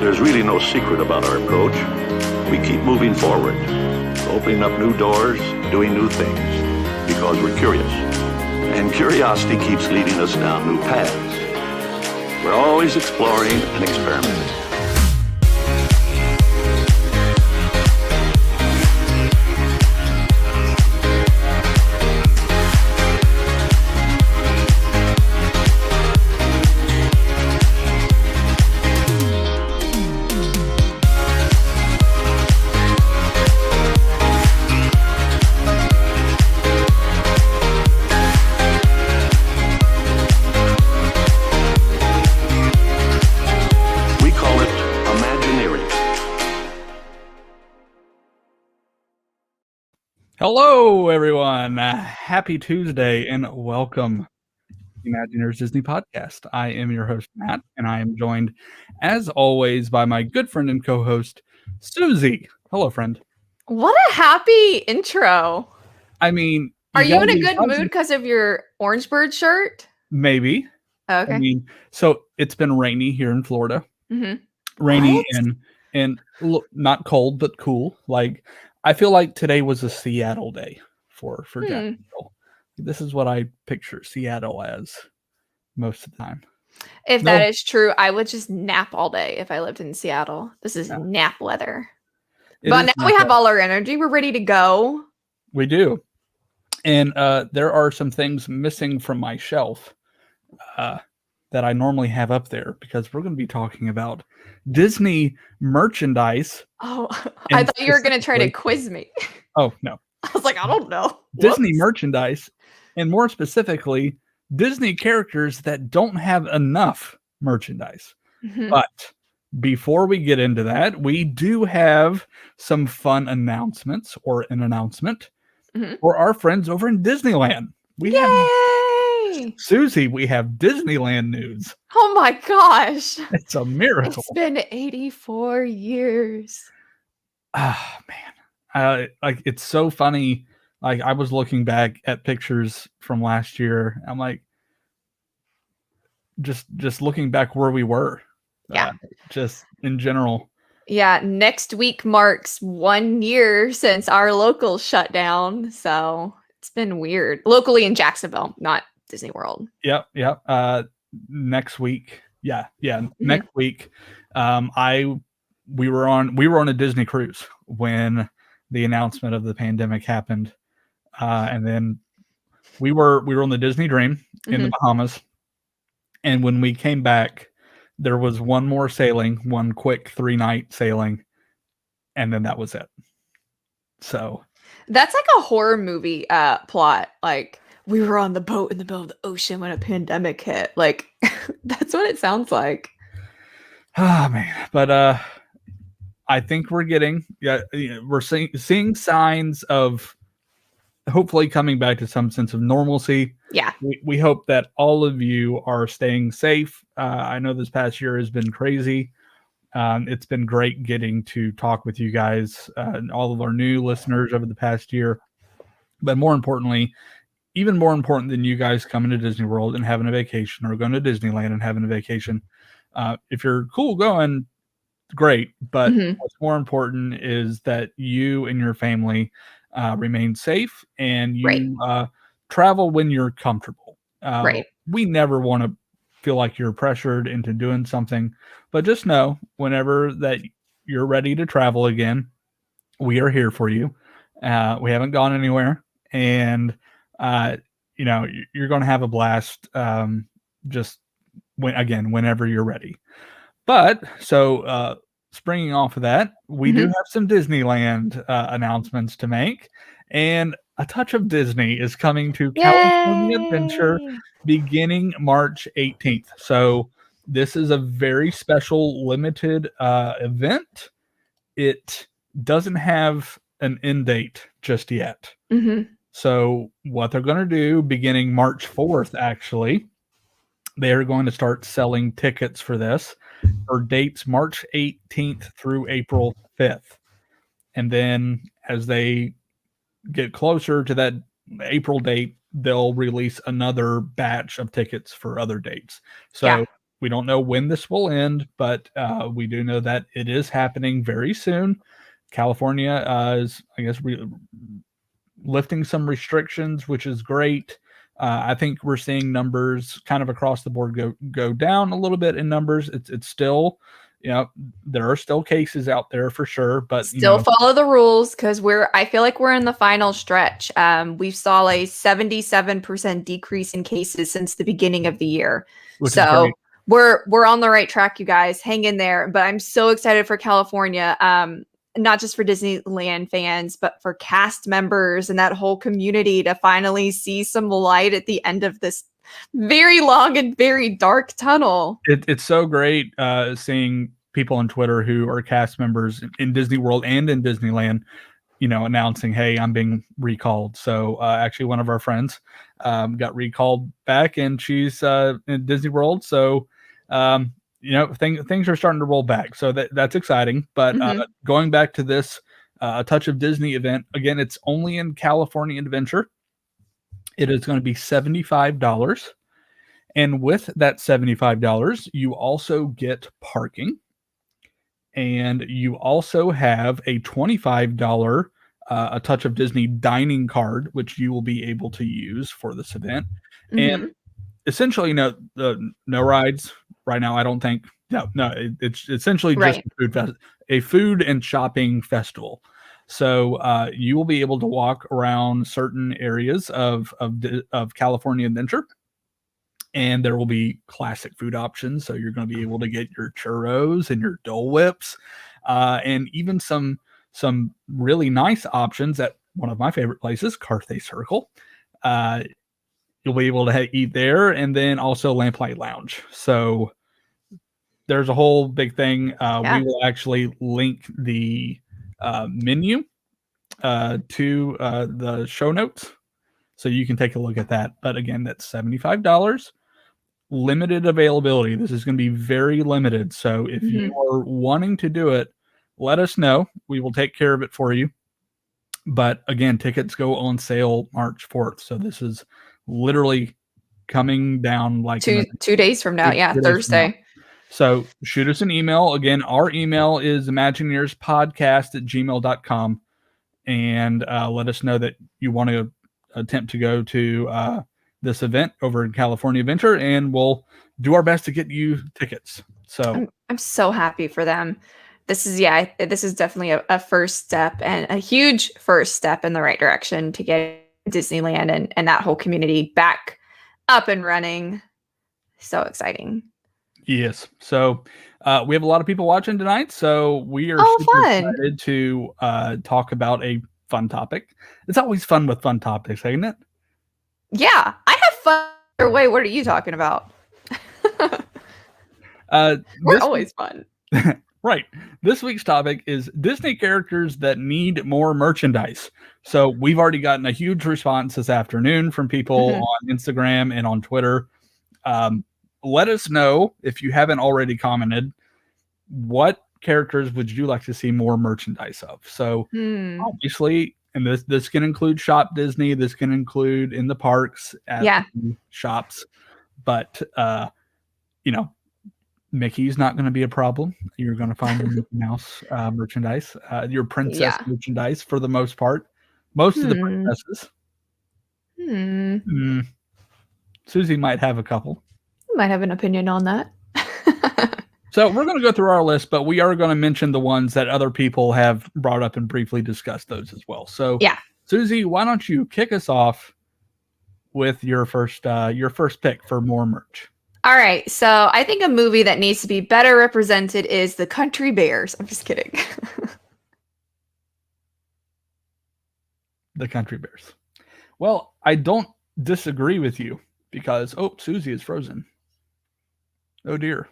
There's really no secret about our approach. We keep moving forward, opening up new doors, doing new things, because we're curious. And curiosity keeps leading us down new paths. We're always exploring and experimenting. Hello, everyone. Happy Tuesday and welcome to the Imagineers Disney Podcast. I am your host, Matt, and I am joined, as always, by my good friend and co-host, Susie. Hello, friend. What a happy intro. I mean, are you in a good mood because of your Orange Bird shirt? Maybe. Okay. I mean, so it's been rainy here in Florida. Mm-hmm. Rainy and not cold, but cool. Like, I feel like today was a Seattle day for Jacksonville. This is what I picture Seattle as most of the time. If that is true, I would just nap all day if I lived in Seattle. This is nap weather. But now we have all our energy. We're ready to go. We do. And there are some things missing from my shelf that I normally have up there because we're going to be talking about Disney merchandise. Oh, I thought you were going to try to quiz me. Oh, no. I was like, I don't know. Disney merchandise, and more specifically, Disney characters that don't have enough merchandise. Mm-hmm. But before we get into that, we do have some fun announcements or an announcement for our friends over in Disneyland. Susie, we have Disneyland news. Oh my gosh. It's a miracle. It's been 84 years. Ah, man. Like, it's so funny. Like, I was looking back at pictures from last year. I'm like, just looking back where we were. Yeah. Just in general. Yeah. Next week marks 1 year since our local shut down. So it's been weird. Locally in Jacksonville, not Disney World. Yep. Next week. Yeah. Next week. We were on a Disney cruise when the announcement of the pandemic happened. And then we were on the Disney Dream in the Bahamas. And when we came back, there was one more sailing, one quick 3-night sailing. And then that was it. So that's like a horror movie plot. Like, we were on the boat in the middle of the ocean when a pandemic hit. Like, that's what it sounds like. Oh, man. But I think we're seeing signs of hopefully coming back to some sense of normalcy. Yeah. We hope that all of you are staying safe. I know this past year has been crazy. It's been great getting to talk with you guys and all of our new listeners over the past year. But more importantly, even more important than you guys coming to Disney World and having a vacation or going to Disneyland and having a vacation. If you're cool going, great. But what's more important is that you and your family remain safe and you travel when you're comfortable. Right. We never want to feel like you're pressured into doing something, but just know whenever that you're ready to travel again, we are here for you. We haven't gone anywhere, and you're going to have a blast. Just whenever you're ready. But so springing off of that, we do have some Disneyland announcements to make, and A Touch of Disney is coming to California Adventure beginning March 18th. So this is a very special limited event. It doesn't have an end date just yet. So what they're going to do beginning March 4th, actually, they're going to start selling tickets for this for dates March 18th through April 5th. And then as they get closer to that April date, they'll release another batch of tickets for other dates. So we don't know when this will end, but we do know that it is happening very soon. California is, I guess, lifting some restrictions, which is great. I think we're seeing numbers kind of across the board go down a little bit in numbers. It's still, there are still cases out there for sure, but Still follow the rules, because I feel like we're in the final stretch. We saw a 77% decrease in cases since the beginning of the year. which is So great. we're on the right track, you guys. Hang in there. But I'm so excited for California. Not just for Disneyland fans, but for cast members and that whole community to finally see some light at the end of this very long and very dark tunnel. It's so great seeing people on Twitter who are cast members in Disney World and in Disneyland, announcing, "Hey, I'm being recalled." So actually, one of our friends got recalled back, and she's in Disney World. So things are starting to roll back. So that's exciting. But going back to this A Touch of Disney event, again, it's only in California Adventure. It is going to be $75. And with that $75, you also get parking. And you also have a $25 A Touch of Disney dining card, which you will be able to use for this event. And essentially, no rides right now. I don't think. No, it's essentially just a food and shopping festival. So you will be able to walk around certain areas of California Adventure, and there will be classic food options. So you're going to be able to get your churros and your Dole Whips, and even some really nice options at one of my favorite places, Carthay Circle. You'll be able to eat there, and then also Lamplight Lounge. So there's a whole big thing. We will actually link the menu to the show notes, so you can take a look at that. But again, that's $75. Limited availability. This is going to be very limited. So if you are wanting to do it, let us know. We will take care of it for you. But again, tickets go on sale March 4th. So this is literally coming down like 2 days from now. Yeah, Thursday. So shoot us an email. Again, our email is imagineerspodcast@gmail.com, and let us know that you want to attempt to go to this event over in California Adventure, and we'll do our best to get you tickets. So I'm so happy for them. This is definitely a first step, and a huge first step in the right direction to get Disneyland and that whole community back up and running. So exciting. Yes. So we have a lot of people watching tonight, so we are super excited to talk about a fun topic. It's always fun with fun topics, ain't it? Yeah, I have fun. Wait, what are you talking about? We're always fun. Right. This week's topic is Disney characters that need more merchandise. So we've already gotten a huge response this afternoon from people on Instagram and on Twitter. Let us know, if you haven't already commented, what characters would you like to see more merchandise of? So obviously, and this can include Shop Disney, this can include in the parks at the shops, but Mickey's not going to be a problem. You're going to find your Mickey Mouse merchandise, your princess merchandise for the most part. Most of the princesses. Susie might have a couple. Might have an opinion on that. So we're going to go through our list, but we are going to mention the ones that other people have brought up and briefly discussed those as well. So Susie, why don't you kick us off with your first pick for more merch? All right. So I think a movie that needs to be better represented is The Country Bears. I'm just kidding. The Country Bears. Well, I don't disagree with you because, Susie is frozen. Oh dear.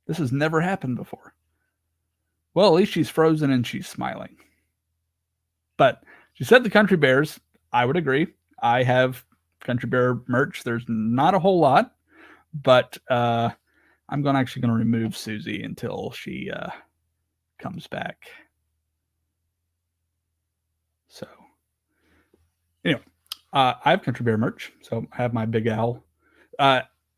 This has never happened before. Well, at least she's frozen and she's smiling. But she said The Country Bears. I would agree. I have Country Bear merch. There's not a whole lot, but I'm actually going to remove Susie until she comes back. So, I have Country Bear merch. So I have my Big Owl.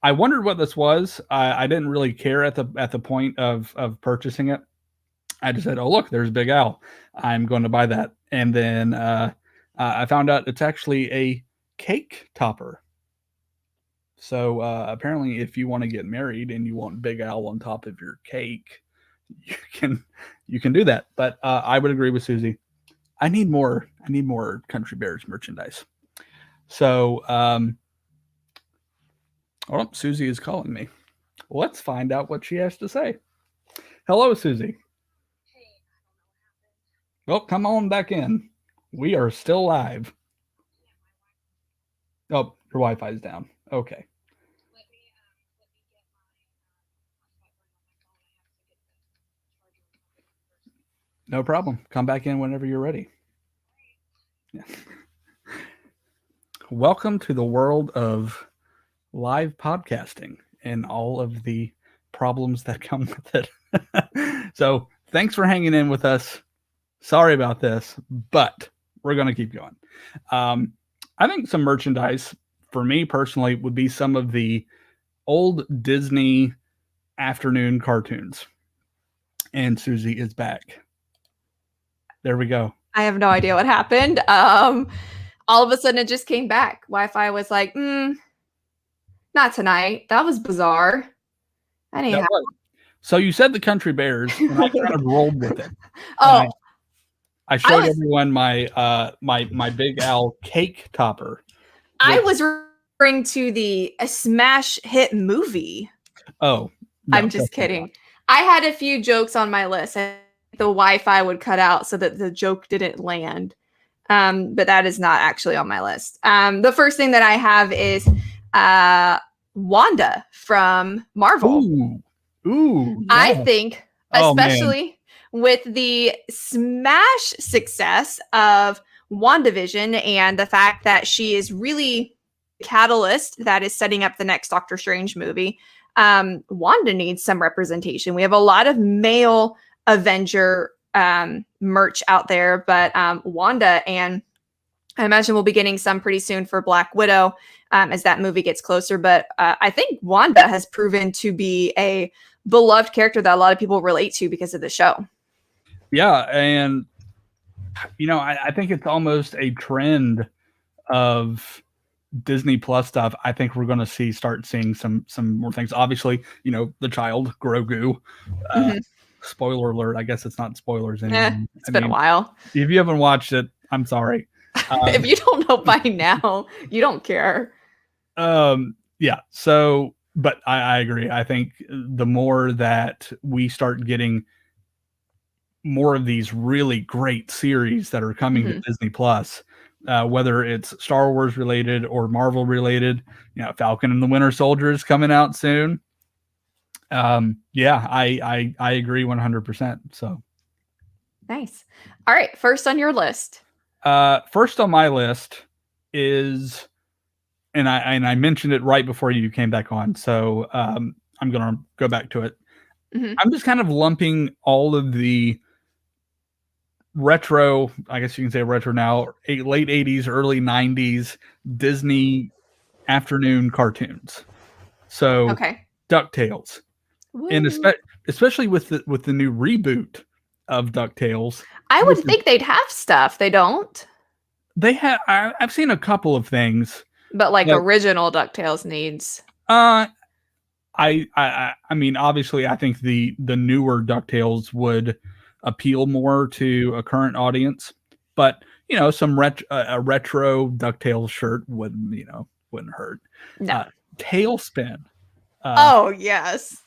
I wondered what this was. I didn't really care at the point of purchasing it. I just said, "Oh, look, there's Big Al. I'm going to buy that." And then I found out it's actually a cake topper. So apparently, if you want to get married and you want Big Al on top of your cake, you can do that. But I would agree with Susie. I need more Country Bears merchandise. So, Susie is calling me. Let's find out what she has to say. Hello, Susie. Well, come on back in. We are still live. Oh, your Wi-Fi is down. Okay. No problem. Come back in whenever you're ready. Yeah. Welcome to the world of live podcasting and all of the problems that come with it. So thanks for hanging in with us. Sorry about this, but we're going to keep going. I think some merchandise for me personally would be some of the old Disney afternoon cartoons. And Susie is back. There we go. I have no idea what happened. All of a sudden it just came back. Wi-Fi was like, not tonight. That was bizarre. Anyhow. So you said the Country Bears, and I kind of rolled with it. Oh, I showed everyone my my Big Al cake topper. I was referring to the smash hit movie. Oh, no, I'm just kidding. I had a few jokes on my list. The Wi-Fi would cut out so that the joke didn't land. But that is not actually on my list. The first thing that I have is Wanda from Marvel. Ooh, yeah. I think, especially with the smash success of WandaVision and the fact that she is really the catalyst that is setting up the next Doctor Strange movie, Wanda needs some representation. We have a lot of male Avenger merch out there, but Wanda, and I imagine we'll be getting some pretty soon for Black Widow as that movie gets closer. But I think Wanda has proven to be a beloved character that a lot of people relate to because of the show. Yeah, and I think it's almost a trend of Disney Plus stuff. I think we're going to start seeing some more things. Obviously, the child Grogu. Spoiler alert. I guess it's not spoilers anymore. It's been a while. If you haven't watched it, I'm sorry. If you don't know by now, you don't care. Yeah. So, but I agree. I think the more that we start getting more of these really great series that are coming to Disney Plus, whether it's Star Wars related or Marvel related, Falcon and the Winter Soldier is coming out soon. Yeah, I agree 100%. So nice. All right. First on your list. First on my list is, and I mentioned it right before you came back on. So, I'm going to go back to it. I'm just kind of lumping all of the retro, I guess you can say retro now, late 80s, early 90s Disney afternoon cartoons. So DuckTales. Woo. And especially with the new reboot of DuckTales. I would think they'd have stuff. They don't. They have. I've seen a couple of things. But original DuckTales needs. I mean, obviously, I think the newer DuckTales would appeal more to a current audience. But some a retro DuckTales shirt wouldn't hurt. No. Tailspin. Oh yes.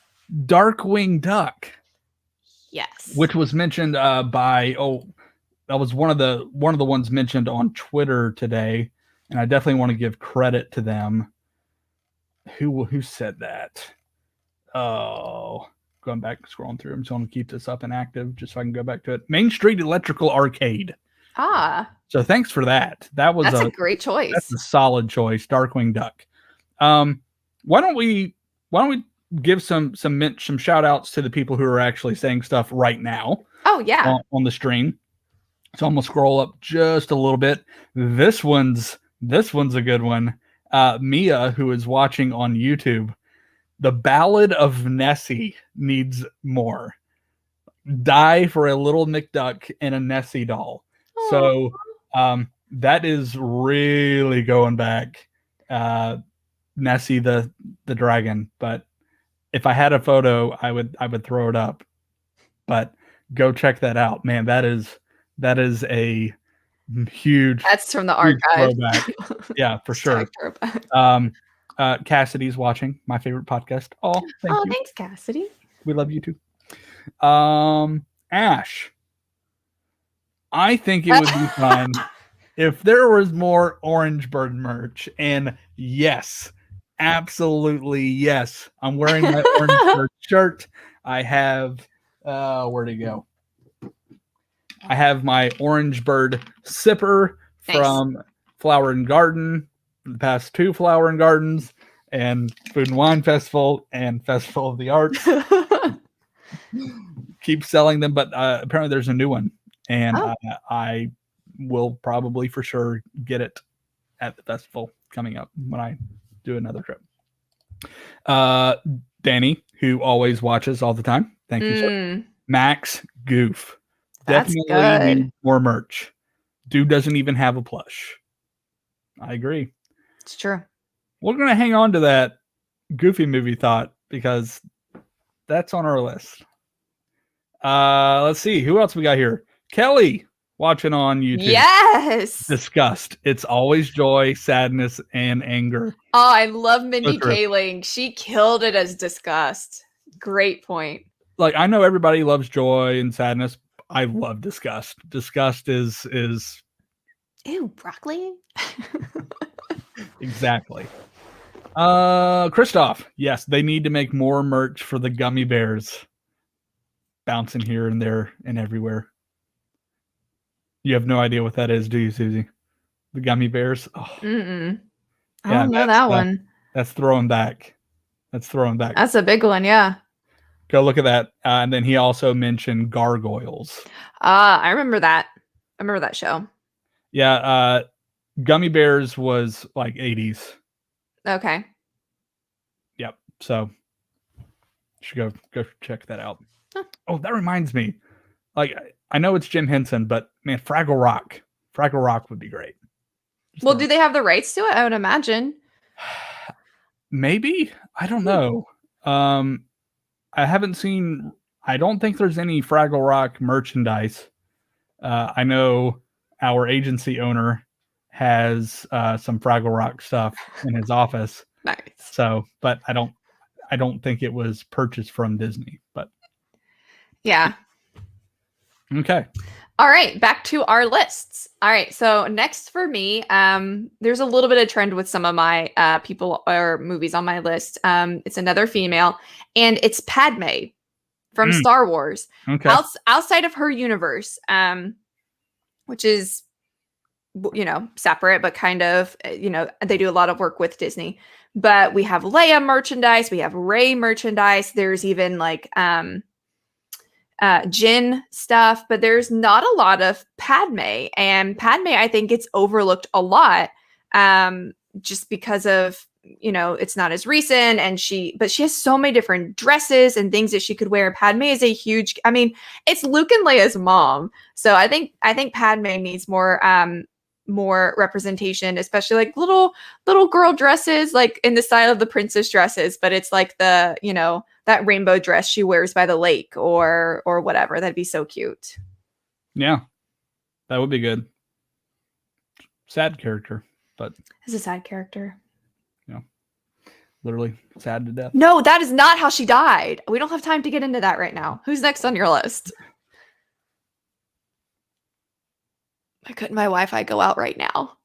Darkwing Duck. Yes. Which was mentioned by that was one of the ones mentioned on Twitter today, and I definitely want to give credit to them. Who said that? Oh, going back, scrolling through. I'm just going to keep this up and active just so I can go back to it. Main Street Electrical Arcade. So thanks for that. That's a great choice. That's a solid choice. Darkwing Duck. Why don't we give some shout outs to the people who are actually saying stuff right now. Oh yeah. On the stream. So I'm gonna scroll up just a little bit. This one's a good one. Mia, who is watching on YouTube, The Ballad of Nessie needs more. Die for a little McDuck and a Nessie doll. So that is really going back. Nessie the dragon, but if I had a photo, I would throw it up. But go check that out, man. That is a huge. That's from the huge archive. throwback. Yeah, for sure. Throwback. Cassidy's watching my favorite podcast. Oh, thank you. Thanks, Cassidy. We love you too. Ash, I think it would be fun if there was more Orange Bird merch. And yes, absolutely yes. I'm wearing my Orange Bird shirt. I have where'd it go? I have my Orange Bird sipper from Flower and Garden, the past 2 Flower and Gardens, and Food and Wine Festival and Festival of the Arts. Keep selling them, but apparently there's a new one, and I will probably for sure get it at the festival coming up when I do another trip. Danny, who always watches all the time, thank you, sir. Max Goof. That's Definitely good. need more merch. Dude doesn't even have a plush. I agree. It's true. We're going to hang on to that Goofy movie thought because that's on our list. Let's see. Who else we got here? Kelly watching on YouTube. Yes. Disgust. It's always joy, sadness, and anger. Oh, I love Mindy So true. Kaling. She killed it as Disgust. Great point. Like, I know everybody loves joy and sadness. I love disgust. Disgust is Ew, broccoli. exactly. Christoph, yes, they need to make more merch for the gummy bears. Bouncing here and there and everywhere. You have no idea what that is, do you, Susie? The gummy bears? Oh, Mm-mm. I Yeah, don't know that's that one. that's throwing back. That's throwing back. That's a big one, yeah. Go look at that. And then he also mentioned gargoyles. I remember that. I remember that show. Yeah, Gummy Bears was like 80s. Okay. Yep. So should go check that out. Huh. Oh, that reminds me. Like, I know it's Jim Henson, but man, Fraggle Rock. Fraggle Rock would be great. Just Well, throw- do they have the rights to it? I would imagine. Maybe. I don't know. I haven't seen. I don't think there's any Fraggle Rock merchandise. I know our agency owner has some Fraggle Rock stuff in his office. Nice. So, but I don't think it was purchased from Disney. But Yeah. okay. All right, back to our lists. All right, so next for me, there's a little bit of trend with some of my people or movies on my list. It's another female, and it's Padme from Star Wars. Okay. Outside of her universe, which is, separate, but kind of, they do a lot of work with Disney. But we have Leia merchandise, we have Rey merchandise. There's even like Jin stuff, but there's not a lot of Padme. And Padme, I think, gets overlooked a lot, just because of, it's not as recent, but she has so many different dresses and things that she could wear. Padme is a huge, it's Luke and Leia's mom. So I think Padme needs more representation, especially like little girl dresses, like in the style of the princess dresses, but it's like the, that rainbow dress she wears by the lake or whatever. That'd be so cute. Yeah, that would be good. Sad character, but As a side character. literally sad to death. No, that is not how she died. We don't have time to get into that right now. Who's next on your list? Why couldn't my Wi-Fi go out right now?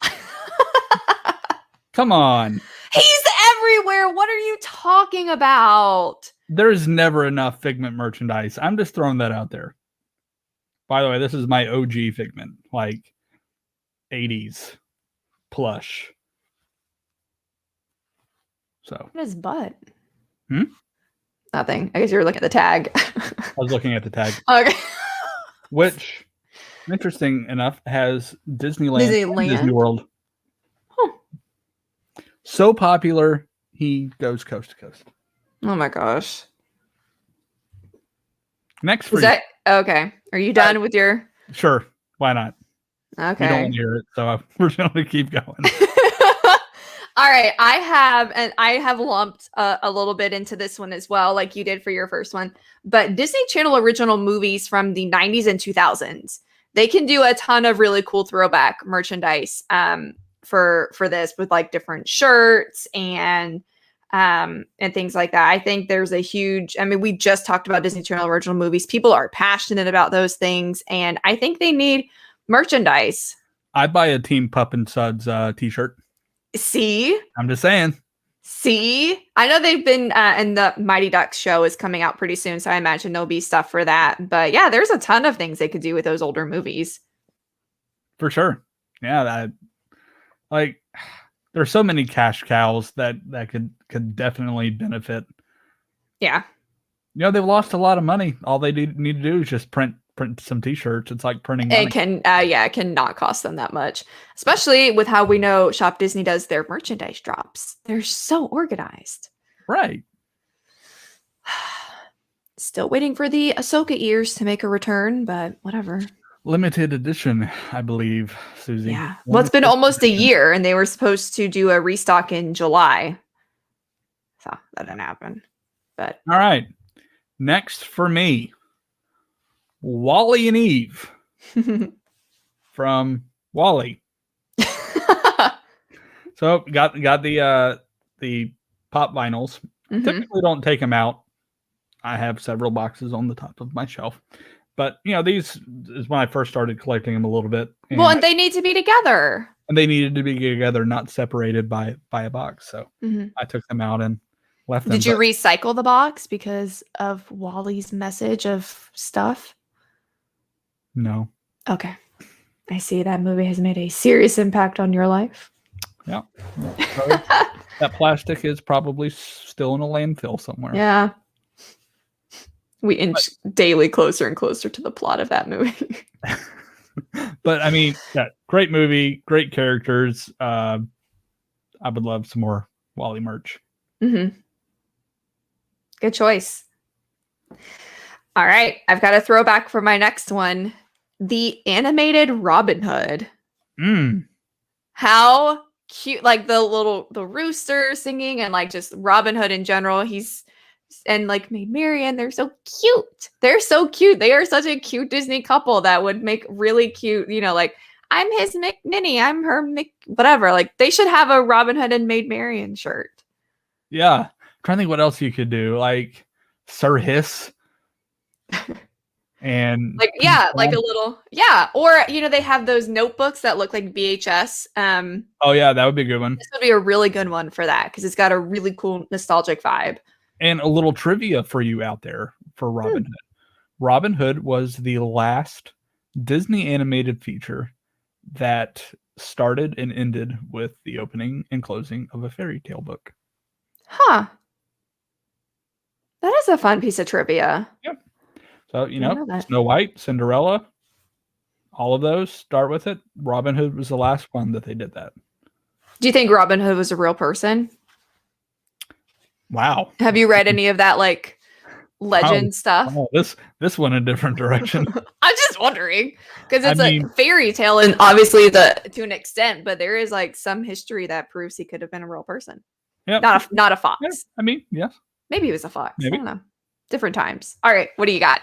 Come on. He's everywhere. What are you talking about? There's never enough Figment merchandise. I'm just throwing that out there. By the way, this is my OG Figment, like 80s plush. So What is butt? Hmm? Nothing. I guess you were looking at the tag. I was looking at the tag, Okay. which, interesting enough, has Disneyland, and Disneyland? Disney World. Huh. So popular, he goes coast to coast. Oh my gosh. Next for Is that okay? Are you done with your? you. Sure. Why not? You don't Okay. want to hear it, so we're going to keep going. All right, I have lumped a little bit into this one as well, like you did for your first one. But Disney Channel original movies from the 90s and 2000s, they can do a ton of really cool throwback merchandise for this with like different shirts and things like that. I think there's a huge. I mean, we just talked about Disney Channel original movies. People are passionate about those things, and I think they need merchandise. I'd buy a Team Pup and Suds t-shirt. See? I'm just saying. See? I know they've been, and the Mighty Ducks show is coming out pretty soon, so I imagine there'll be stuff for that. But yeah, there's a ton of things they could do with those older movies. For sure. Yeah, that like there's so many cash cows that could definitely benefit. Yeah. You know, they've lost a lot of money. All they need to do is just print some t-shirts. It's like printing money. It can not cost them that much, especially with how we know Shop Disney does their merchandise drops. They're so organized. Right. Still waiting for the Ahsoka ears to make a return, but whatever. Limited edition, I believe, Susie. Yeah. Well, it's been almost a year, and they were supposed to do a restock in July. So that didn't happen. But all right. Next for me, Wally and Eve from Wally. So got the pop vinyls. Mhm. Typically don't take them out. I have several boxes on the top of my shelf. But, you know, these is when I first started collecting them a little bit. Well, and they need to be together. And they needed to be together, not separated by a box. So I took them out and left them. Did you recycle the box because of Wally's message of stuff? No. Okay. I see that movie has made a serious impact on your life. Yeah. So that plastic is probably still in a landfill somewhere. Yeah. We inch daily closer and closer to the plot of that movie. But I mean, yeah, great movie, great characters. I would love some more Wally merch. Mm-hmm. Good choice. All right. I've got a throwback for my next one. The animated Robin Hood. How cute. Like the rooster singing and like just Robin Hood in general. And like Maid Marian, they're so cute. They're so cute. They are such a cute Disney couple that would make really cute, you know, like I'm his McNinny, I'm her whatever. Like they should have a Robin Hood and Maid Marian shirt. Yeah. I'm trying to think what else you could do. Like Sir Hiss. And like, yeah, like a little, yeah. Or, you know, they have those notebooks that look like VHS. Oh yeah, that would be a good one. This would be a really good one for that because it's got a really cool nostalgic vibe. And a little trivia for you out there for Robin Hood. Robin Hood was the last Disney animated feature that started and ended with the opening and closing of a fairy tale book. Huh. That is a fun piece of trivia. Yep. So, you know Snow White, Cinderella, all of those start with it. Robin Hood was the last one that they did that. Do you think Robin Hood was a real person? Wow. Have you read any of that like legend stuff? Oh, this went a different direction. I'm just wondering because it's a fairy tale and obviously to an extent, but there is like some history that proves he could have been a real person. Yeah. Not a fox. Yeah, I mean, yes. Maybe he was a fox. Maybe. I don't know. Different times. All right. What do you got?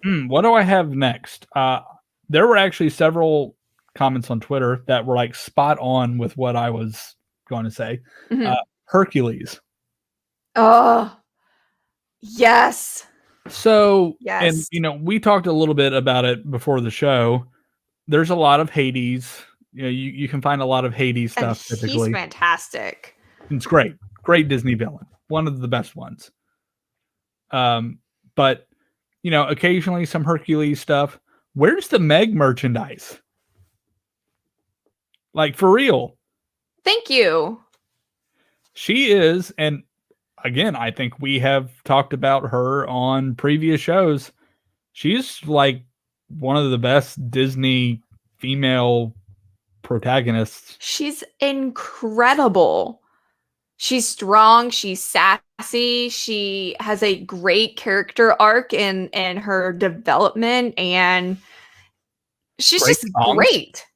What do I have next? There were actually several comments on Twitter that were like spot on with what I was going to say. Hercules. Oh, yes. So, yes. And you know, we talked a little bit about it before the show. There's a lot of Hades. You know, you can find a lot of Hades stuff typically. He's fantastic. It's great. Great Disney villain. One of the best ones. But you know, occasionally some Hercules stuff. Where's the Meg merchandise? Like for real. Thank you. She is, and again, I think we have talked about her on previous shows. She's like one of the best Disney female protagonists. She's incredible. she's strong, she's sassy, she has a great character arc in her development, and she's Great just songs. great.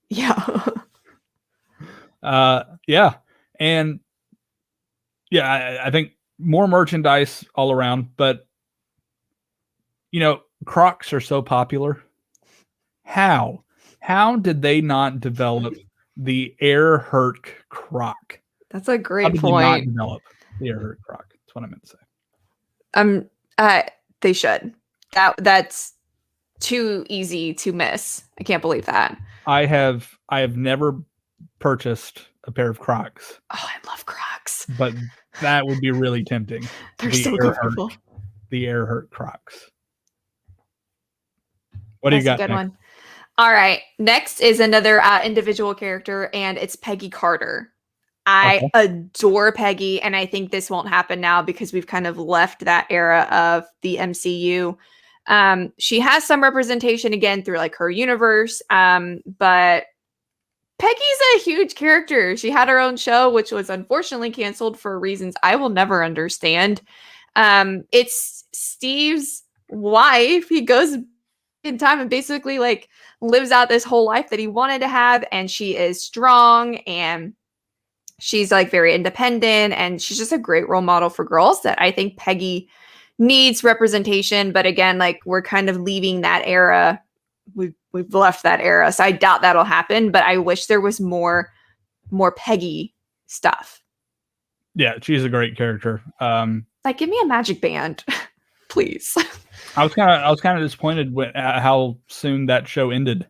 Yeah. Yeah. And yeah, I think more merchandise all around, but Crocs are so popular. How did they not develop the Earhart Croc? That's a How great did they not point. develop the Earhart Croc? That's what I meant to say. They should. That's too easy to miss. I can't believe that. I have never purchased a pair of Crocs, Oh, I love Crocs. but that would be really tempting. They're The so comfortable. The Earhart Crocs. What do you That's got a good next? one. All right. Next is another individual character, and it's Peggy Carter. I adore Peggy, and I think this won't happen now because we've kind of left that era of the MCU. She has some representation again through like her universe, but Peggy's a huge character. She had her own show, which was unfortunately canceled for reasons I will never understand. It's Steve's wife. He goes in time and basically like lives out this whole life that he wanted to have, and she is strong and she's like very independent, and she's just a great role model for girls that I think Peggy needs representation. But again, like we're kind of leaving that era. We've left that era, so I doubt that'll happen, but I wish there was more Peggy stuff. Yeah, she's a great character. Like give me a magic band, please. I was kind of disappointed with how soon that show ended.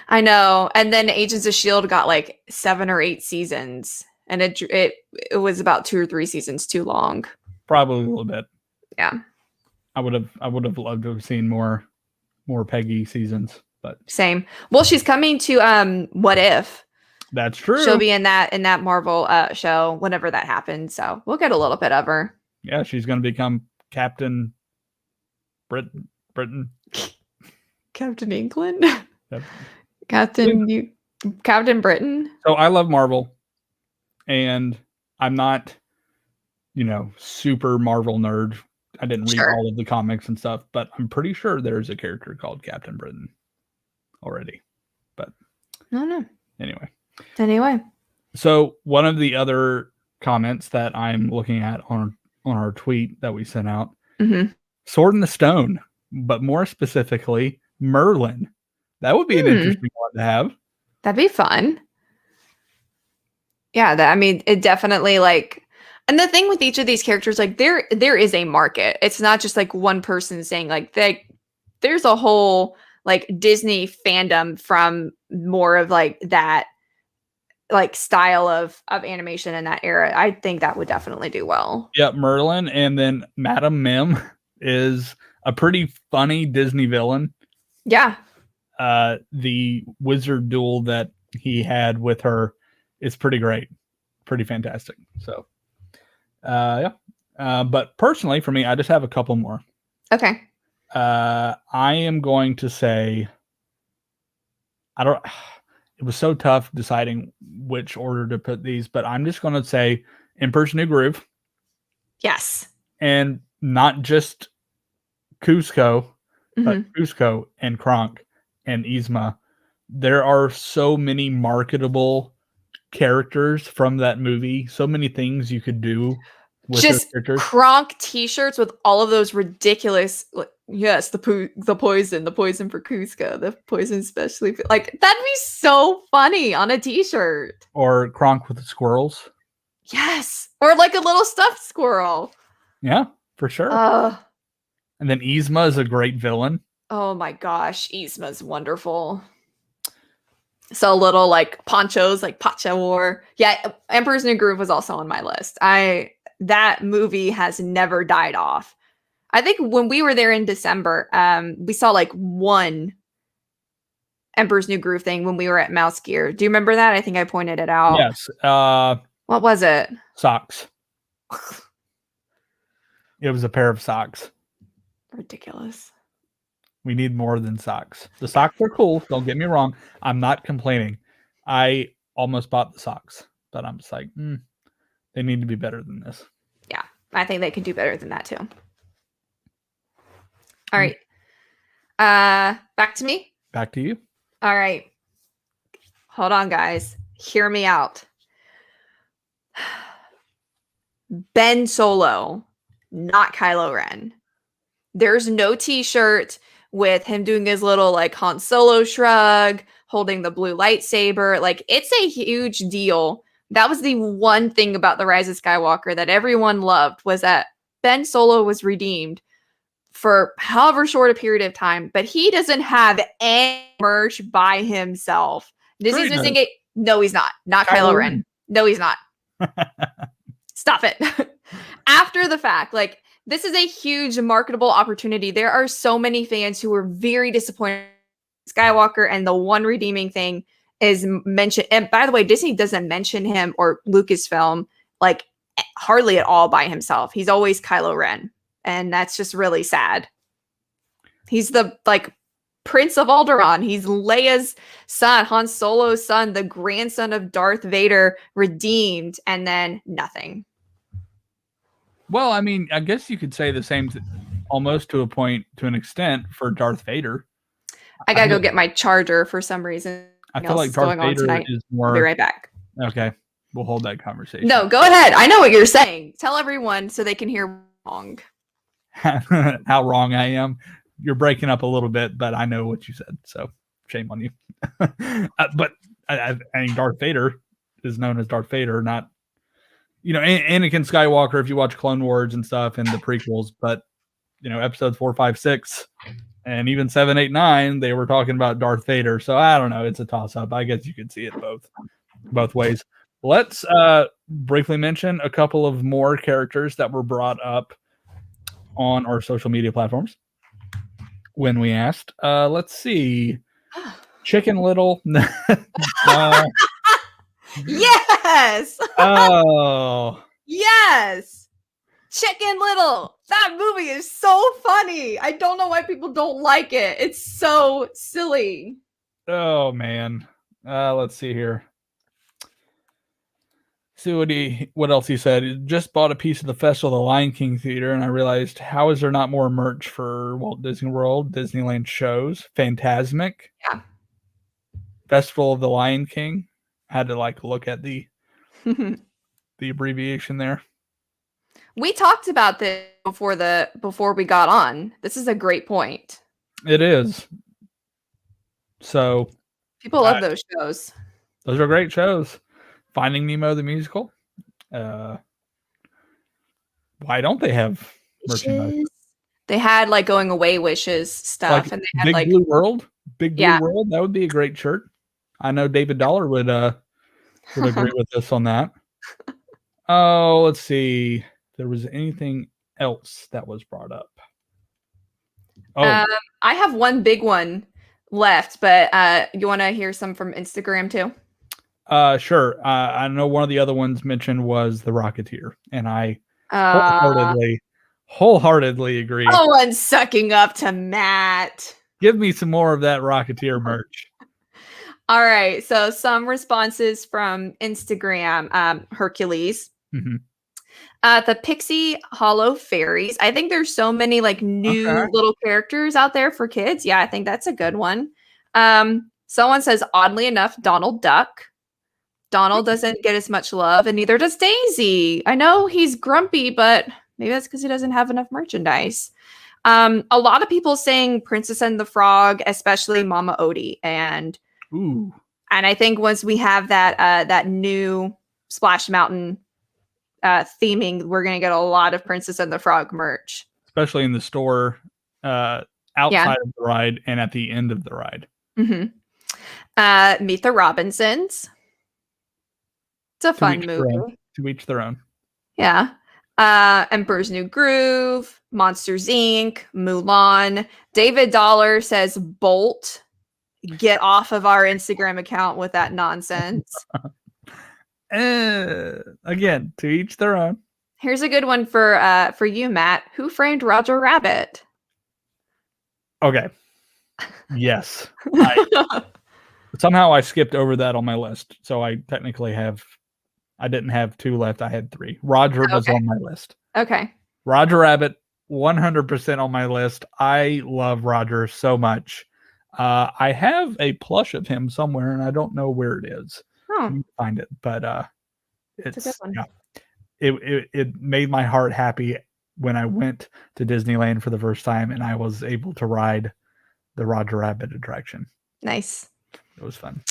I know. And then Agents of S.H.I.E.L.D. got like 7 or 8 seasons, and it was about 2 or 3 seasons too long. Probably a little bit. Yeah. I would have loved to have seen more Peggy seasons, but same. Well, she's coming to What If. That's true. She'll be in that Marvel show whenever that happens, so we'll get a little bit of her. Yeah, she's going to become Captain Britain. Captain England? Yep. Captain Britain? So I love Marvel, and I'm not, super Marvel nerd. I didn't read all of the comics and stuff, but I'm pretty sure there's a character called Captain Britain already. But no. Anyway. So one of the other comments that I'm looking at on our tweet that we sent out, Sword in the Stone, but more specifically Merlin. That would be an interesting one to have. That'd be fun. Yeah, it definitely like. And the thing with each of these characters, like there is a market. It's not just like one person saying like there's a whole like Disney fandom from more of like that like style of animation in that era. I think that would definitely do well. Yeah, Merlin, and then Madame Mim is a pretty funny Disney villain. Yeah. The wizard duel that he had with her is pretty great. Pretty fantastic. So but personally for me, I just have a couple more. Okay. I am going to say it was so tough deciding which order to put these, but I'm just going to say Emperor's New Groove. Yes. And not just Kuzco, but Kuzco and Kronk and Yzma. There are so many marketable characters from that movie. So many things you could do with just characters. Kronk t-shirts with all of those ridiculous, yes, the poison for Kuzco, the poison especially. Like that'd be so funny on a t-shirt. Or Kronk with the squirrels. Yes. Or like a little stuffed squirrel. Yeah, for sure. And then Yzma is a great villain. Oh my gosh, Yzma's wonderful. So little like ponchos, like Pacha War. Yeah, Emperor's New Groove was also on my list. That movie has never died off. I think when we were there in December, we saw like one Emperor's New Groove thing when we were at Mouse Gear. Do you remember that? I think I pointed it out. Yes. What was it? Socks. It was a pair of socks. Ridiculous. We need more than socks. The socks are cool. Don't get me wrong. I'm not complaining. I almost bought the socks, but I'm just like, They need to be better than this. Yeah, I think they can do better than that too. All right. Back to me. Back to you. All right. Hold on, guys. Hear me out. Ben Solo, not Kylo Ren. There's no t-shirt with him doing his little like Han Solo shrug, holding the blue lightsaber. Like, it's a huge deal. That was the one thing about The Rise of Skywalker that everyone loved, was that Ben Solo was redeemed for however short a period of time, but he doesn't have any merch by himself. Disney's missing it. No, he's not. Not Kylo Ren. No, he's not. Stop it. After the fact, like, this is a huge marketable opportunity. There are so many fans who were very disappointed in Skywalker, and the one redeeming thing is mentioned. And by the way, Disney doesn't mention him or Lucasfilm like hardly at all by himself. He's always Kylo Ren, and that's just really sad. He's the like Prince of Alderaan. He's Leia's son, Han Solo's son, the grandson of Darth Vader, redeemed, and then nothing. Well, I mean, I guess you could say the same almost to a point, to an extent, for Darth Vader. I gotta go get my charger for some reason. I feel like Darth Vader is more... I'll be right back. Okay. We'll hold that conversation. No, go ahead. I know what you're saying. Tell everyone so they can hear wrong. How wrong I am. You're breaking up a little bit, but I know what you said. So shame on you. But I think Darth Vader is known as Darth Vader, not, Anakin Skywalker, if you watch Clone Wars and stuff and the prequels, but episodes 4, 5, 6, and even 7, 8, 9, they were talking about Darth Vader. So I don't know. It's a toss up. I guess you could see it both ways. Let's briefly mention a couple of more characters that were brought up on our social media platforms when we asked. Let's see. Chicken Little. Yes. Oh. Yes. Chicken Little. That movie is so funny. I don't know why people don't like it. It's so silly. Oh, man. Let's see here. See what else he said. Just bought a piece of the Festival of the Lion King Theater, and I realized, how is there not more merch for Walt Disney World, Disneyland shows, Fantasmic? Yeah. Festival of the Lion King. Had to look at the abbreviation there. We talked about this before we got on. This is a great point. It is. So people love those shows. Those are great shows. Finding Nemo the musical. Why don't they have merchandise? They had Going Away Wishes stuff, and they had Big Blue World. Big Blue World. That would be a great shirt. I know David Dollar would agree with us on that. Oh, let's see. If there was anything else that was brought up. Oh, I have one big one left, but you want to hear some from Instagram too? Sure. I know one of the other ones mentioned was the Rocketeer, and I wholeheartedly agree. No one's sucking up to Matt. Give me some more of that Rocketeer merch. All right. So some responses from Instagram. Hercules. Mm-hmm. The Pixie Hollow Fairies. I think there's so many new little characters out there for kids. Yeah, I think that's a good one. Someone says, oddly enough, Donald Duck. Donald doesn't get as much love, and neither does Daisy. I know he's grumpy, but maybe that's because he doesn't have enough merchandise. A lot of people saying Princess and the Frog, especially Mama Odie, and I think once we have that new Splash Mountain theming, we're gonna get a lot of Princess and the Frog merch, especially in the store, outside of the ride and at the end of the ride. Mm-hmm. Meet the Robinsons. It's a fun movie. To each their own. Yeah. Emperor's New Groove, Monsters Inc., Mulan. David Dollar says Bolt. Get off of our Instagram account with that nonsense. Again, to each their own. Here's a good one for you, Matt. Who Framed Roger Rabbit? Okay. Yes. Somehow I skipped over that on my list, so I technically have I didn't have 2 left. I had 3. Roger was Okay. on my list. Okay. Roger Rabbit, 100% on my list. I love Roger so much. I have a plush of him somewhere, and I don't know where it is. Oh, Let me find it, but a good it's one. yeah. It made my heart happy when I went to Disneyland for the first time, and I was able to ride the Roger Rabbit attraction. Nice. It was fun.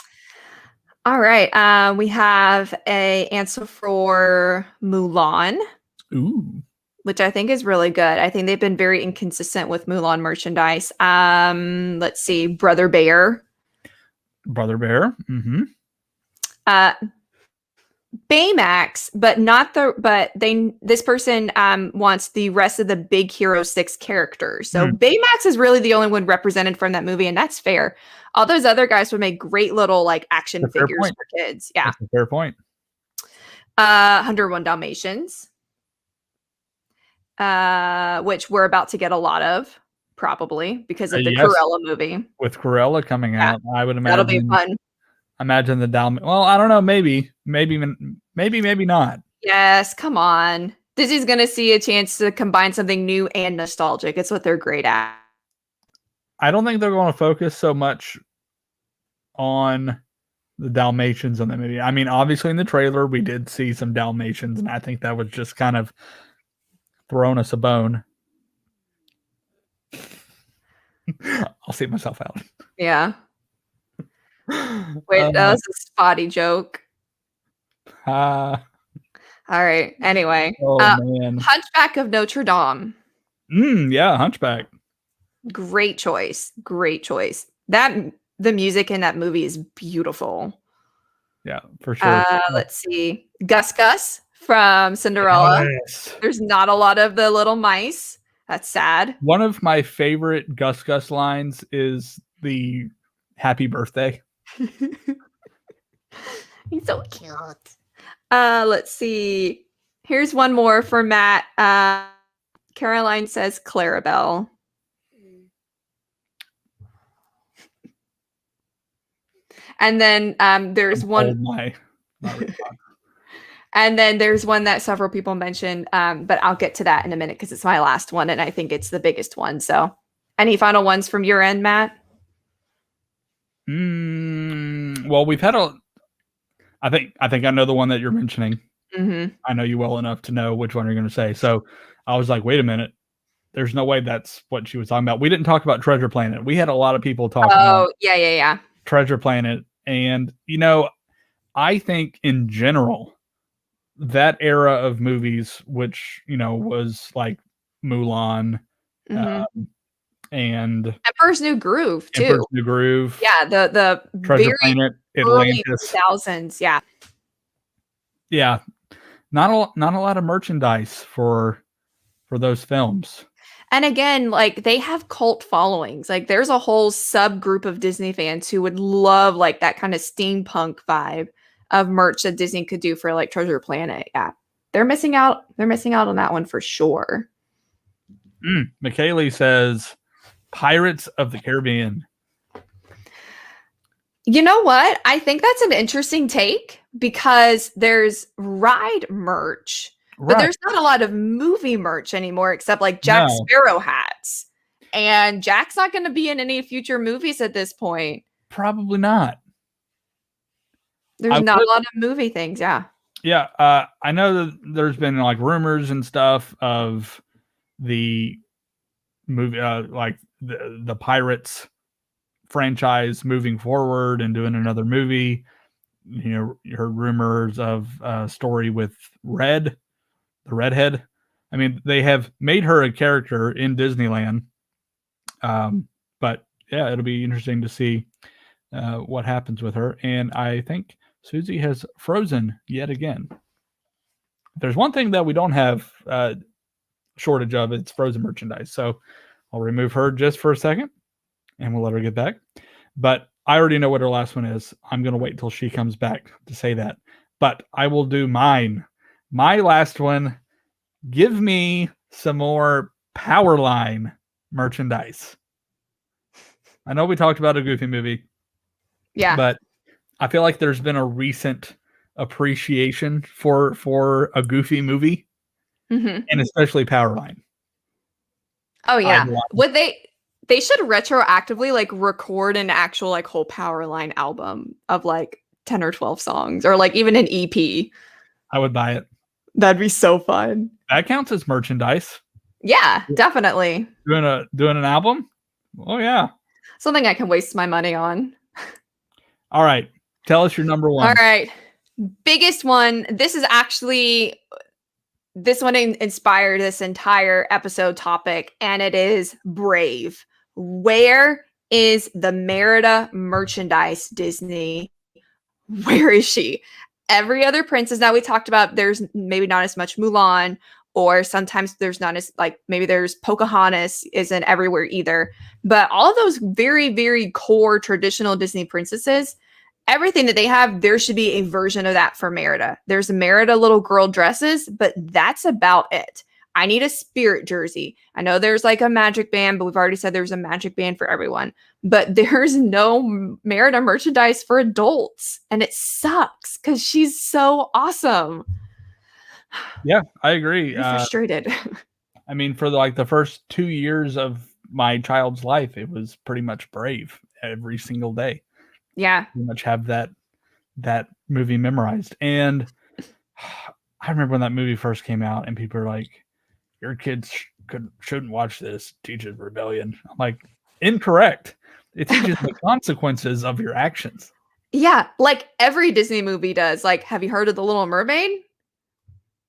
All right. We have a answer for Mulan, Ooh, which I think is really good. I think they've been very inconsistent with Mulan merchandise. Let's see, Brother Bear. Brother Bear. Mm-hmm. Baymax, but not the this person wants the rest of the Big Hero 6 characters. So Baymax is really the only one represented from that movie, and that's fair. All those other guys would make great little like action That's a fair figures point. for kids. Yeah. That's a fair point. 101 Dalmatians. Which we're about to get a lot of, probably, because of the Yes. Cruella movie. With Cruella coming out, I would That'll be imagine. fun. Imagine the Dalmatians. Well, I don't know. Maybe not. Yes, come on. Disney's gonna see a chance to combine something new and nostalgic. It's what they're great at. I don't think they're going to focus so much on the Dalmatians in the movie. I mean, obviously in the trailer we did see some Dalmatians, and I think that was just kind of throwing us a bone. I'll see myself out. Yeah. Wait, that was a spotty joke. Oh All right. Anyway, man. Hunchback of Notre Dame. Yeah, Hunchback. Great choice. Great choice. The music in that movie is beautiful. Yeah, for sure. Let's see. Gus Gus from Cinderella. Yes. There's not a lot of the little mice. That's sad. One of my favorite Gus Gus lines is the happy birthday. He's so cute. Let's see. Here's one more for Matt. Caroline says Clarabelle. And then there's one. And then there's one that several people mentioned, but I'll get to that in a minute because it's my last one, and I think it's the biggest one. So, any final ones from your end, Matt? Well, we've had I think I know the one that you're mentioning. Mm-hmm. I know you well enough to know which one you're going to say. So I was like, wait a minute. There's no way that's what she was talking about. We didn't talk about Treasure Planet. We had a lot of people talking about yeah. Treasure Planet. And, I think in general, that era of movies, which, was like Mulan, Mm-hmm. and Emperor's New Groove too. Emperor's New Groove. Yeah, the Treasure very Planet, early Atlantis. 2000s. Yeah. Yeah. Not a lot of merchandise for those films. And again, like they have cult followings. Like there's a whole subgroup of Disney fans who would love like that kind of steampunk vibe of merch that Disney could do for like Treasure Planet. Yeah. They're missing out. They're missing out on that one for sure. McKaylee says Pirates of the Caribbean. You know what? I think that's an interesting take because there's ride merch, but there's not a lot of movie merch anymore except like Jack Sparrow hats. And Jack's not going to be in any future movies at this point. Probably not. There's not a lot of movie things. Yeah. Yeah. I know that there's been like rumors and stuff of the movie, like the Pirates franchise moving forward and doing another movie. You heard rumors of a story with the redhead. I mean, they have made her a character in Disneyland. But yeah, it'll be interesting to see what happens with her. And I think Susie has Frozen yet again. There's one thing that we don't have shortage of, it's Frozen merchandise. So I'll remove her just for a second and we'll let her get back. But I already know what her last one is. I'm going to wait till she comes back to say that. But I will do mine. My last one, give me some more Powerline merchandise. I know we talked about a Goofy movie. Yeah. But I feel like there's been a recent appreciation for a Goofy movie, Mhm. and especially Powerline. Oh yeah. love Would they should retroactively like record an actual like whole Powerline album of like 10 or 12 songs or like even an EP. I would buy it. That'd be so fun. That counts as merchandise. Yeah, definitely. Doing an album? Oh yeah. Something I can waste my money on. All right. Tell us your number one. All right. Biggest one. This one inspired this entire episode topic, and it is Brave. Where is the Merida merchandise, Disney? Where is she? Every other princess that we talked about, there's maybe not as much Mulan, or sometimes there's not as like maybe there's Pocahontas isn't everywhere either. But all of those very, very core traditional Disney princesses, everything that they have, there should be a version of that for Merida. There's Merida little girl dresses, but that's about it. I need a Spirit jersey. I know there's like a Magic Band, but we've already said there's a Magic Band for everyone. But there's no Merida merchandise for adults. And it sucks because she's so awesome. Yeah, I agree. I'm frustrated. I mean, for the first 2 years of my child's life, it was pretty much Brave every single day. Yeah. Pretty much have that movie memorized. And I remember when that movie first came out and people were like, your kids shouldn't watch this, teaches rebellion. I'm like, incorrect. It teaches the consequences of your actions. Yeah, like every Disney movie does. Like, have you heard of The Little Mermaid?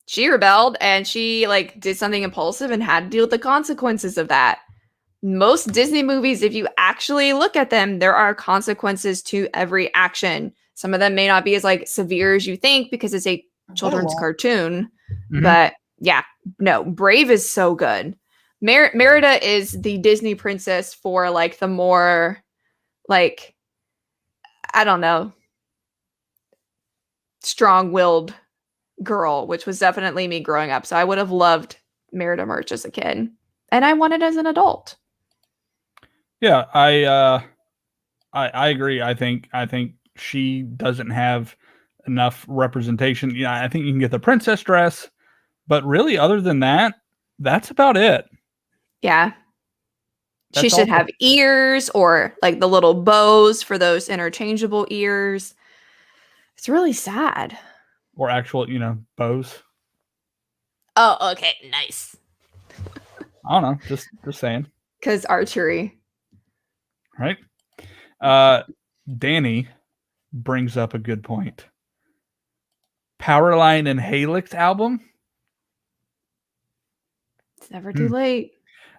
She rebelled and she like did something impulsive and had to deal with the consequences of that. Most Disney movies, if you actually look at them, there are consequences to every action. Some of them may not be as like severe as you think because it's a children's cartoon. Mhm. But yeah, no, Brave is so good. Merida is the Disney princess for like the more like, I don't know, strong-willed girl, which was definitely me growing up. So I would have loved Merida merch as a kid, and I want it as an adult. Yeah, I agree. I think she doesn't have enough representation. Yeah, I think you can get the princess dress, but really, other than that, that's about it. Yeah. She That's should all. have ears or like the little bows for those interchangeable ears. It's really sad. Or actual, bows. Oh, okay. Nice. I don't know. Just saying. Because archery. Right? Danny brings up a good point. Powerline and Helix album. It's never too late.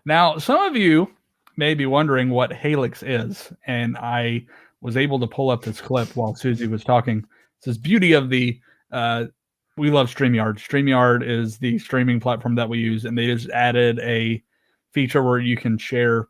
Now, some of you may be wondering what Helix is, and I was able to pull up this clip while Susie was talking. It's this beauty of the we love StreamYard. StreamYard is the streaming platform that we use, and they just added a feature where you can share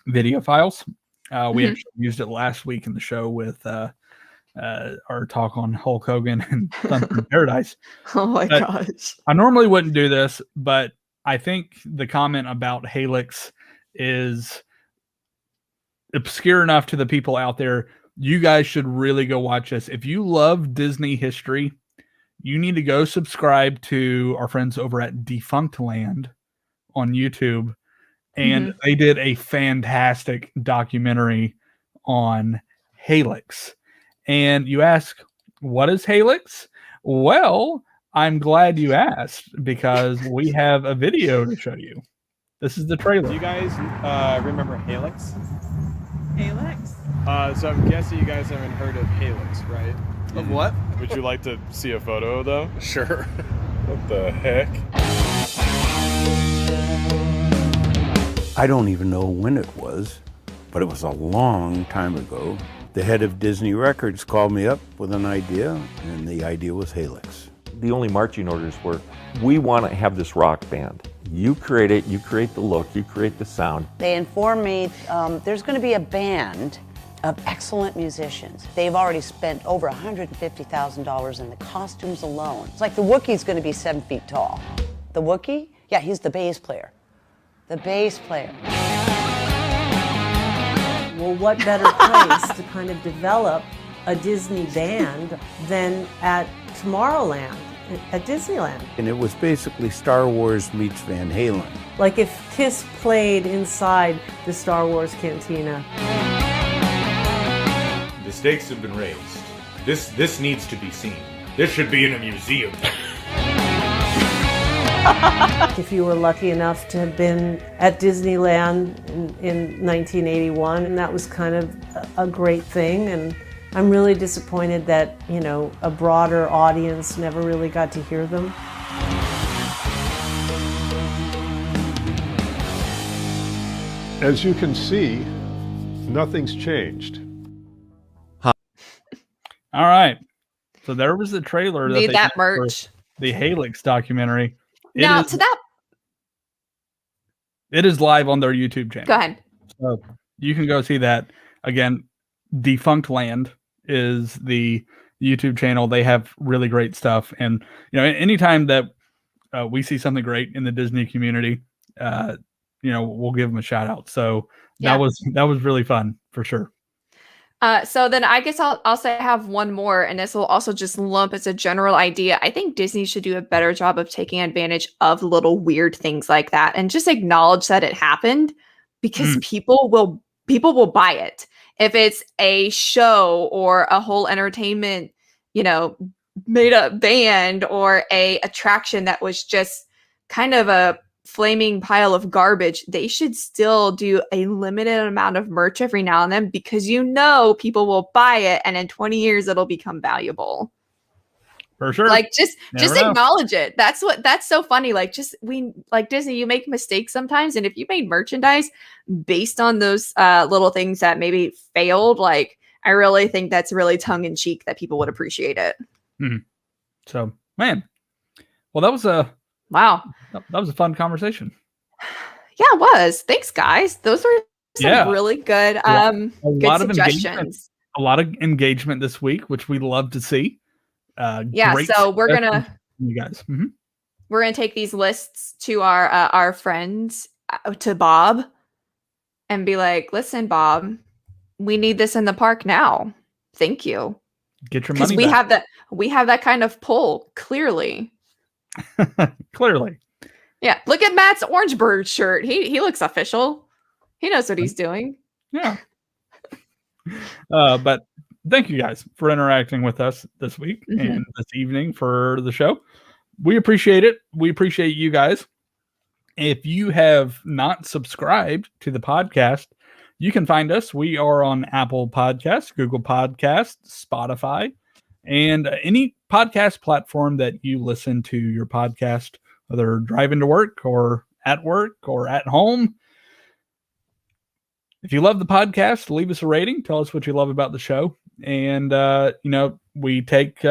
video files. We actually used it last week in the show with our talk on Hulk Hogan and Thunder in Paradise. Oh my gosh. I normally wouldn't do this, but I think the comment about Helix is obscure enough to the people out there. You guys should really go watch this. If you love Disney history, you need to go subscribe to our friends over at Defunct Land on YouTube. And they did a fantastic documentary on Helix. And you ask, what is Helix? Well, I'm glad you asked because we have a video to show you. This is the trailer. Do you guys remember Helix? Helix? So I'm guessing you guys haven't heard of Helix, right? Of what? Would you like to see a photo though? Sure. What the heck? I don't even know when it was, but it was a long time ago. The head of Disney Records called me up with an idea, and the idea was Helix. The only marching orders were, we want to have this rock band. You create it, you create the look, you create the sound. They informed me there's going to be a band of excellent musicians. They've already spent over $150,000 in the costumes alone. It's like the Wookiee's going to be 7 feet tall. The Wookiee? Yeah, he's the bass player. The bass player. Well, what better place to kind of develop a Disney band than at Tomorrowland, at Disneyland. And it was basically Star Wars meets Van Halen. Like if Kiss played inside the Star Wars Cantina. The stakes have been raised. This needs to be seen. This should be in a museum. If you were lucky enough to have been at Disneyland in 1981, and that was kind of a great thing. And I'm really disappointed that, a broader audience never really got to hear them. As you can see, nothing's changed. All right. So there was the trailer. Need they that did for merch. The Halix documentary. Now, to that. It is live on their YouTube channel. Go ahead. So you can go see that. Again, Defunct Land is the YouTube channel. They have really great stuff. And, anytime that we see something great in the Disney community, we'll give them a shout out. So that was really fun for sure. So then I guess I'll say I have one more, and this will also just lump as a general idea. I think Disney should do a better job of taking advantage of little weird things like that and just acknowledge that it happened, because people will buy it. If it's a show or a whole entertainment, made up band or a attraction that was just kind of a flaming pile of garbage, they should still do a limited amount of merch every now and then, because people will buy it, and in 20 years it'll become valuable. For sure. Like just acknowledge it. That's so funny. Like Disney, you make mistakes sometimes, and if you made merchandise based on those little things that maybe failed, like I really think that's really tongue in cheek that people would appreciate it. Mm-hmm. So, man, well, that was That was a fun conversation. Yeah, it was. Thanks, guys. Those were some really good, good suggestions. A lot of engagement this week, which we love to see. So we're gonna, you guys, we're gonna take these lists to our friends, to Bob, and be like, "Listen, Bob, we need this in the park now. Thank you. Get your money back." We have that kind of pull, clearly. Clearly. Yeah. Look at Matt's Orange Bird shirt. He looks official. He knows what he's doing. Yeah. But thank you guys for interacting with us this week and this evening for the show. We appreciate it. We appreciate you guys. If you have not subscribed to the podcast, you can find us. We are on Apple Podcasts, Google Podcasts, Spotify, and any podcast platform that you listen to your podcast, whether driving to work or at home. If you love the podcast, leave us a rating. Tell us what you love about the show. And, we take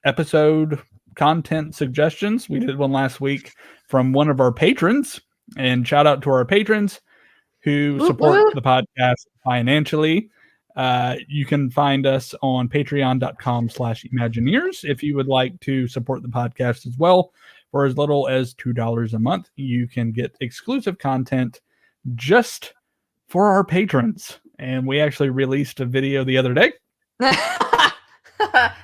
episode content suggestions. We did one last week from one of our patrons. And shout out to our patrons who support the podcast financially. You can find us on patreon.com/Imagineers. If you would like to support the podcast as well, for as little as $2 a month, you can get exclusive content just for our patrons. And we actually released a video the other day. That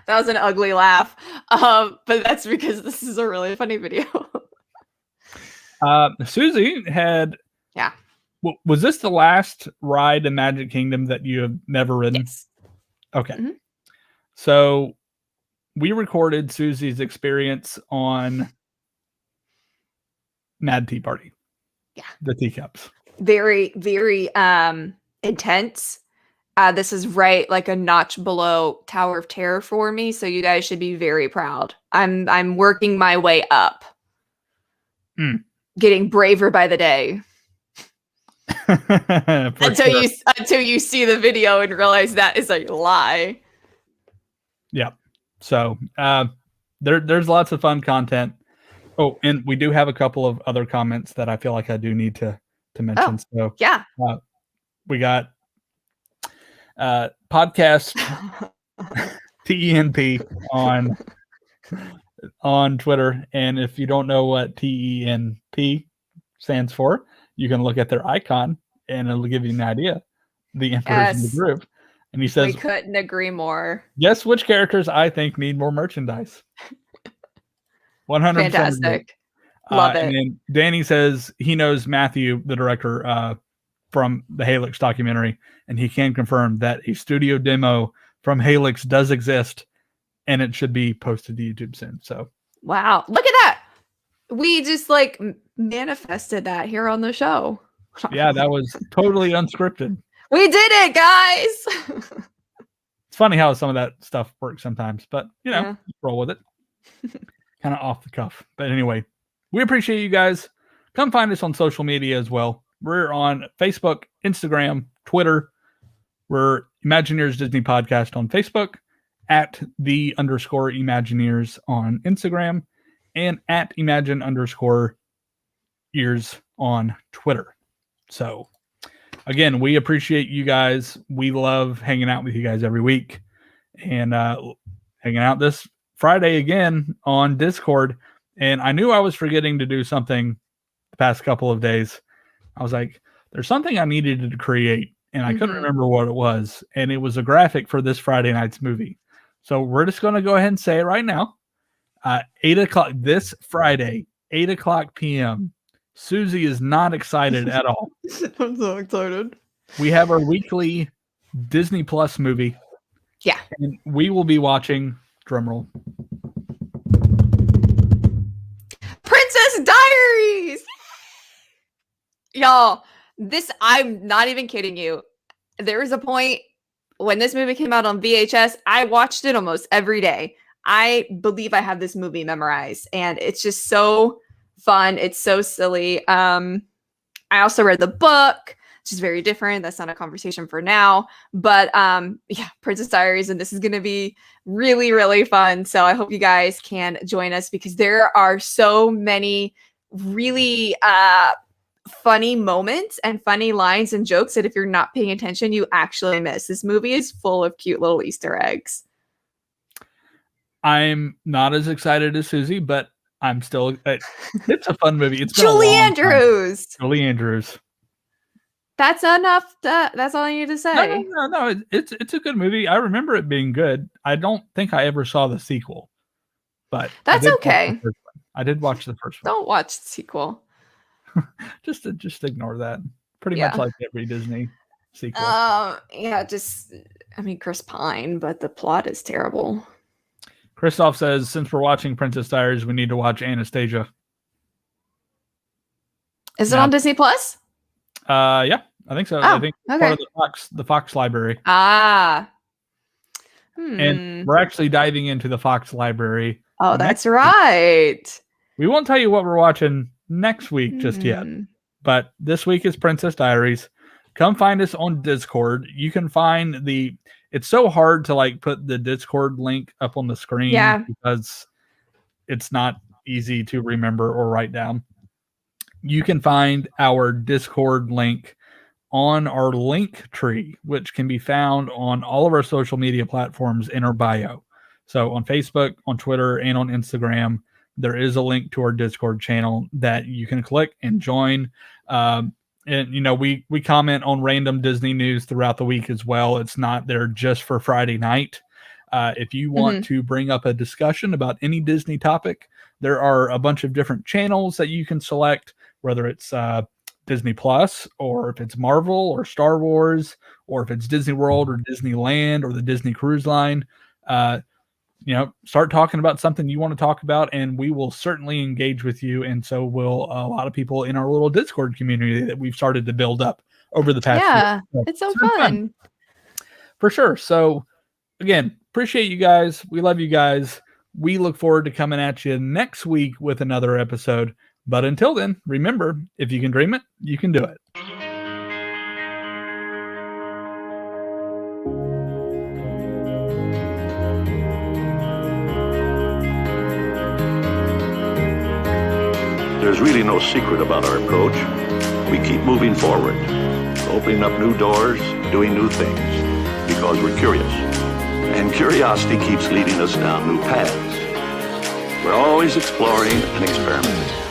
was an ugly laugh. But that's because this is a really funny video. Susie had... Yeah. Was this the last ride in Magic Kingdom that you have never ridden? Yes. Okay. Mm-hmm. So we recorded Susie's experience on Mad Tea Party. Yeah. The teacups. Very, very intense. This is right like a notch below Tower of Terror for me. So you guys should be very proud. I'm working my way up. Getting braver by the day. Until you see the video and realize that is a lie. Yeah. So there's lots of fun content. Oh, and we do have a couple of other comments that I feel like I do need to mention. So yeah. We got podcast TENP on Twitter. And if you don't know what TENP stands for, you can look at their icon and it'll give you an idea, the information of the group. And he says, we couldn't agree more. guess which characters I think need more merchandise. 100%. Fantastic. Love it. And then Danny says he knows Matthew, the director from the Halix documentary, and he can confirm that a studio demo from Halix does exist, and it should be posted to YouTube soon. So, wow, look at that! We just like manifested that here on the show. Yeah, that was totally unscripted. We did it, guys. It's funny how some of that stuff works sometimes, but Yeah. roll with it. Kind of off the cuff. But anyway, we appreciate you guys. Come find us on social media as well. We're on Facebook, Instagram, Twitter. We're Imagineers Disney Podcast on Facebook, at @the_Imagineers on Instagram, and at @Imagine_Ears on Twitter. So, again, we appreciate you guys. We love hanging out with you guys every week, and hanging out this Friday again on Discord. And I knew I was forgetting to do something the past couple of days. I was like, there's something I needed to create, and I couldn't remember what it was. And it was a graphic for this Friday night's movie. So we're just going to go ahead and say it right now. 8 o'clock this Friday, 8 o'clock p.m. Susie is not excited at all. I'm so excited. We have our weekly Disney Plus movie. Yeah. And we will be watching, drumroll, Princess Diaries. Y'all, I'm not even kidding you. There was a point when this movie came out on VHS, I watched it almost every day. I believe I have this movie memorized, and it's just so fun. It's so silly. I also read the book, which is very different. That's not a conversation for now. But yeah, Princess Diaries, and this is going to be really, really fun. So I hope you guys can join us, because there are so many really funny moments and funny lines and jokes that if you're not paying attention, you actually miss. This movie is full of cute little Easter eggs. I'm not as excited as Susie, but I'm still. It's a fun movie. It's been Julie a long Andrews. time. Julie Andrews. That's enough. That's all I need to say. No. It's a good movie. I remember it being good. I don't think I ever saw the sequel, but That's okay. I did watch the first one. Don't watch the sequel. just ignore that. Pretty much like every Disney sequel. Yeah, Chris Pine, but the plot is terrible. Christoph says, since we're watching Princess Diaries, we need to watch Anastasia. Is it on Disney Plus? Yeah, I think so. I think it's part of the Fox library. And we're actually diving into the Fox library. Oh, that's right. We won't tell you what we're watching next week just yet. But this week is Princess Diaries. Come find us on Discord. You can find it's so hard to put the Discord link up on the screen because it's not easy to remember or write down. You can find our Discord link on our link tree, which can be found on all of our social media platforms in our bio. So on Facebook, on Twitter, and on Instagram, there is a link to our Discord channel that you can click and join. And, we comment on random Disney news throughout the week as well. It's not there just for Friday night. If you want to bring up a discussion about any Disney topic, there are a bunch of different channels that you can select, whether it's Disney Plus, or if it's Marvel or Star Wars, or if it's Disney World or Disneyland or the Disney Cruise Line. Start talking about something you want to talk about, and we will certainly engage with you. And so will a lot of people in our little Discord community that we've started to build up over the past year. So it's so fun. For sure. So again, appreciate you guys. We love you guys. We look forward to coming at you next week with another episode. But until then, remember, if you can dream it, you can do it. There's really no secret about our approach. We keep moving forward, opening up new doors, doing new things, because we're curious. And curiosity keeps leading us down new paths. We're always exploring and experimenting.